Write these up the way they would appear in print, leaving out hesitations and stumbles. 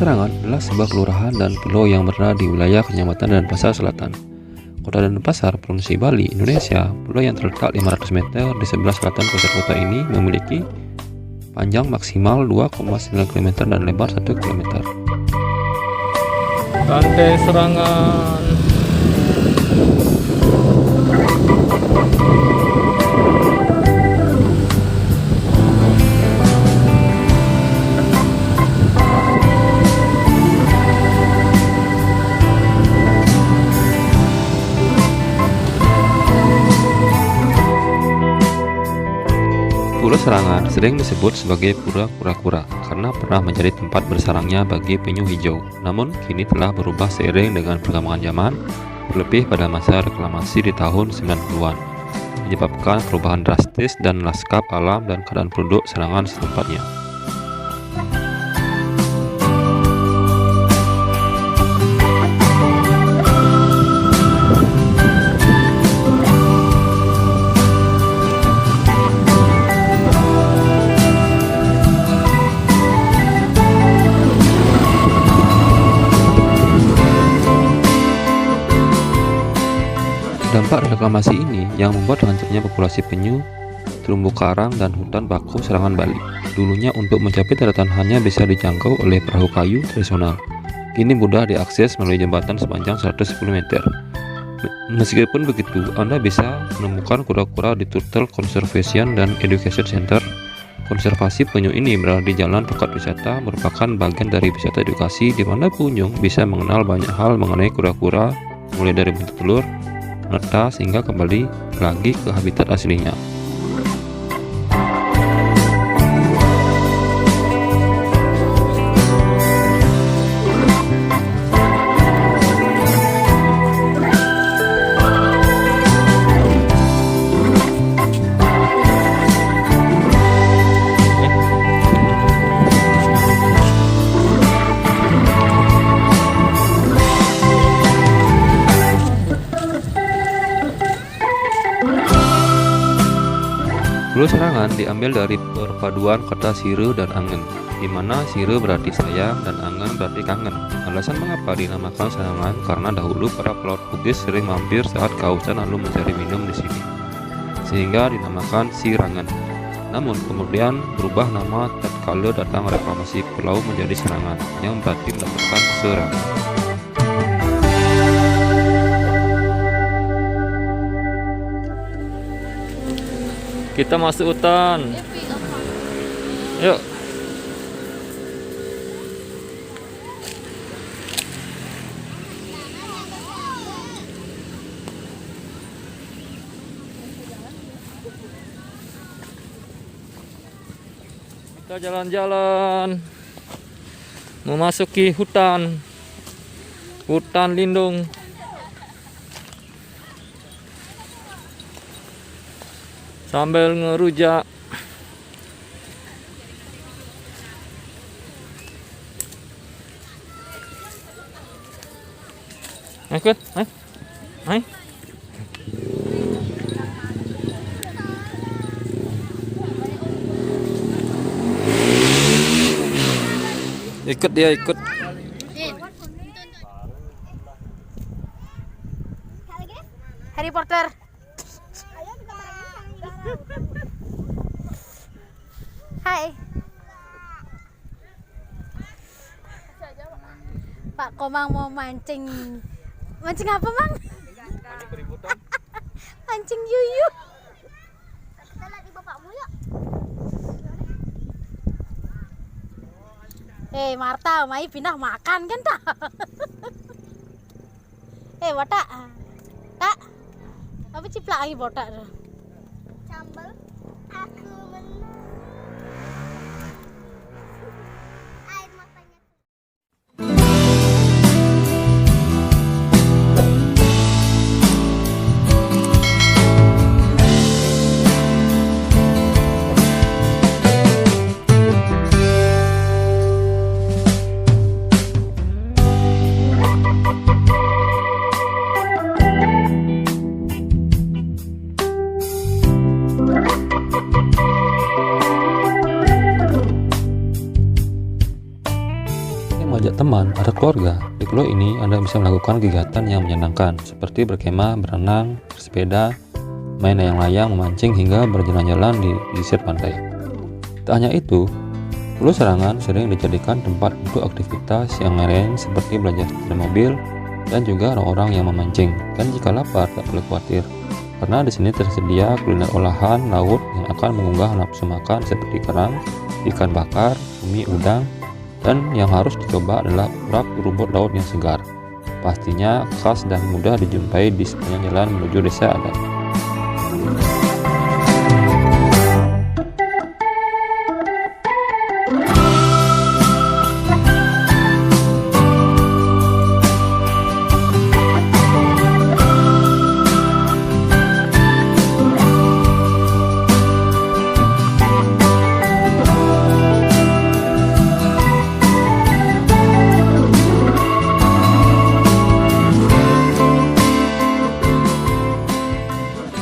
Serangan adalah sebuah kelurahan dan pulau yang berada di wilayah Kecamatan Denpasar Selatan. Kota Denpasar, Provinsi Bali, Indonesia, pulau yang terletak 500 meter di sebelah selatan pusat kota ini memiliki panjang maksimal 2,9 km dan lebar 1 km. Pantai Serangan. Pulau Serangan sering disebut sebagai Pura Kura-Kura karena pernah menjadi tempat bersarangnya bagi penyu hijau. Namun kini telah berubah seiring dengan perkembangan zaman, terlebih pada masa reklamasi di tahun 90-an, menyebabkan perubahan drastis dan lanskap alam dan keadaan penduduk Serangan setempatnya. Dampak reklamasi ini yang membuat hancurnya populasi penyu, terumbu karang, dan hutan bakau Serangan Bali. Dulunya untuk mencapai daratan hanya bisa dijangkau oleh perahu kayu tradisional. Kini mudah diakses melalui jembatan sepanjang 110 meter. Meskipun begitu, Anda bisa menemukan kura-kura di Turtle Conservation dan Education Center. Konservasi penyu ini berada di Jalan Pekat Wisata, merupakan bagian dari wisata edukasi di mana pengunjung bisa mengenal banyak hal mengenai kura-kura, mulai dari bentuk telur, menetas hingga kembali lagi ke habitat aslinya. Pulau Serangan diambil dari perpaduan kata Sire dan Angen, di mana Sire berarti sayang dan Angen berarti kangen. Alasan mengapa dinamakan Serangan karena dahulu para pelaut Bugis sering mampir saat kehausan lalu mencari minum di sini, sehingga dinamakan Sirangan. Namun kemudian berubah nama tatkala datang reklamasi pulau menjadi Serangan, yang berarti mendapatkan serangan. Kita masuk hutan. Yuk. Kita jalan-jalan memasuki hutan lindung. Sambil ngerujak. Ikut, hai. Ikut dia, ikut. Harry Potter. Hai Pak Komang mau mancing. Mancing apa, Mang? Mancing yuyu. Kita lihat di bapakmu yuk. Marta, mai pindah makan kan tak? Botak. Tak. Apa ciplak lagi botak tuh? Sambal. Aku menang. Air matanya. antar keluarga. Di pulau ini Anda bisa melakukan kegiatan yang menyenangkan seperti berkemah, berenang, bersepeda, main layang-layang, memancing, hingga berjalan-jalan di pesisir pantai. Tak hanya itu, Pulau Serangan sering dijadikan tempat untuk aktivitas yang lain seperti belajar setir mobil dan juga orang-orang yang memancing. Dan jika lapar, tak perlu khawatir, karena di sini tersedia kuliner olahan laut yang akan mengunggah nafsu makan seperti kerang, ikan bakar, cumi, udang, dan yang harus dicoba adalah urat rumput laut yang segar. Pastinya khas dan mudah dijumpai di sepanjang jalan menuju desa adat.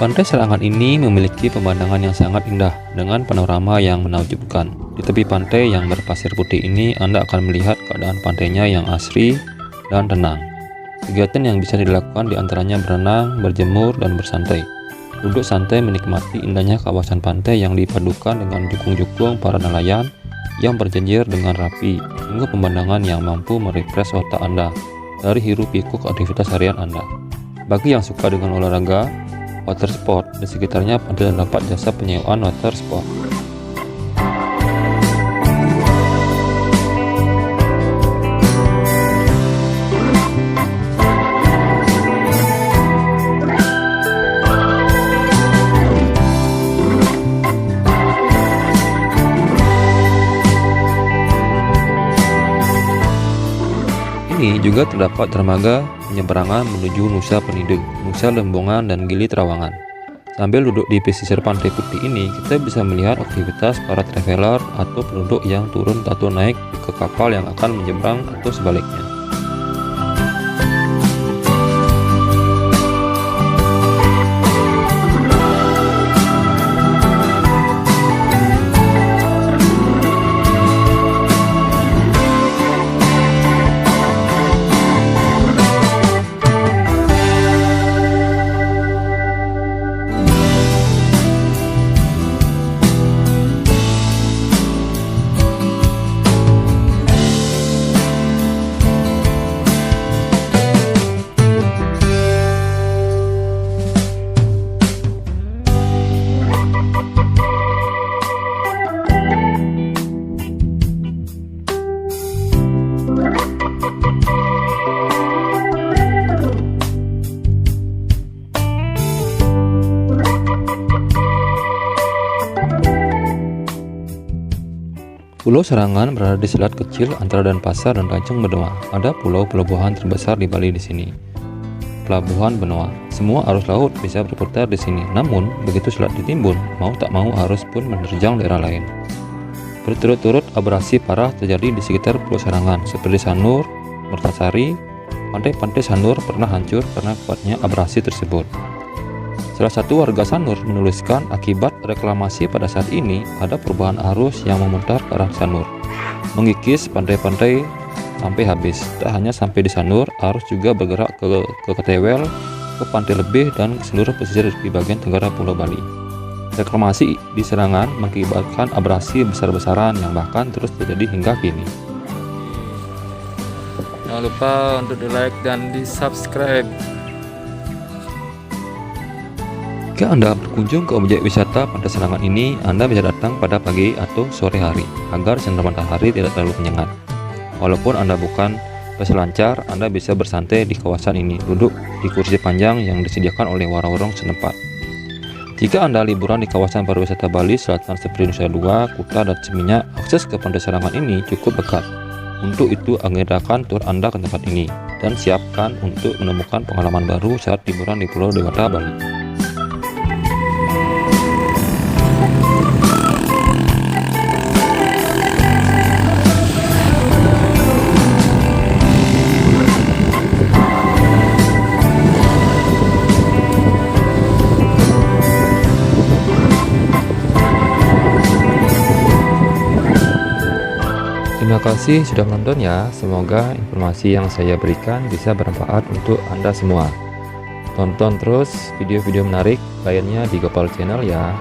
Pantai Serangan ini memiliki pemandangan yang sangat indah dengan panorama yang menakjubkan. Di tepi pantai yang berpasir putih ini, Anda akan melihat keadaan pantainya yang asri dan tenang. Kegiatan yang bisa dilakukan diantaranya berenang, berjemur, dan bersantai. Duduk santai menikmati indahnya kawasan pantai yang dipadukan dengan jukung-jukung para nelayan yang berjejer dengan rapi, hingga pemandangan yang mampu merefresh otak Anda dari hiruk-pikuk aktivitas harian Anda. Bagi yang suka dengan olahraga, water sport, di sekitarnya pantai terdapat jasa penyewaan water sport. Ini juga terdapat dermaga penyeberangan menuju Nusa Penida, Nusa Lembongan, dan Gili Trawangan. Sambil duduk di pesisir pantai putih ini, kita bisa melihat aktivitas para traveler atau penduduk yang turun atau naik ke kapal yang akan menyeberang atau sebaliknya. Pulau Serangan berada di selat kecil antara Denpasar dan Tanjung Benoa. Ada pulau pelabuhan terbesar di Bali di sini, Pelabuhan Benoa. Semua arus laut bisa berputar di sini. Namun, begitu selat ditimbun, mau tak mau arus pun menerjang daerah lain. Berturut-turut abrasi parah terjadi di sekitar Pulau Serangan, seperti Sanur, Mertasari. Pantai-pantai Sanur pernah hancur karena kuatnya abrasi tersebut. Salah satu warga Sanur menuliskan akibat reklamasi pada saat ini ada perubahan arus yang memutar ke arah Sanur, mengikis pantai-pantai sampai habis. Tak hanya sampai di Sanur, arus juga bergerak ke Ketewel, ke Pantai Lebih, dan ke seluruh pesisir di bagian tenggara Pulau Bali. Reklamasi di Serangan mengakibatkan abrasi besar-besaran yang bahkan terus terjadi hingga kini. Jangan lupa untuk di like dan di subscribe. Jika Anda berkunjung ke objek wisata Pantai Serangan ini, Anda bisa datang pada pagi atau sore hari agar sinar matahari tidak terlalu menyengat. Walaupun Anda bukan peselancar, Anda bisa bersantai di kawasan ini, duduk di kursi panjang yang disediakan oleh warung-warung setempat. Jika Anda liburan di kawasan pariwisata Bali Selatan seperti Nusa Dua, Kuta, dan Seminyak, akses ke Pantai Serangan ini cukup dekat. Untuk itu, agendakan tur Anda ke tempat ini dan siapkan untuk menemukan pengalaman baru saat liburan di Pulau Dewata, Bali. Terima Terima kasih sudah menonton ya. Semoga informasi yang saya berikan bisa bermanfaat untuk Anda semua. Tonton terus video-video menarik lainnya di Gopal Channel ya.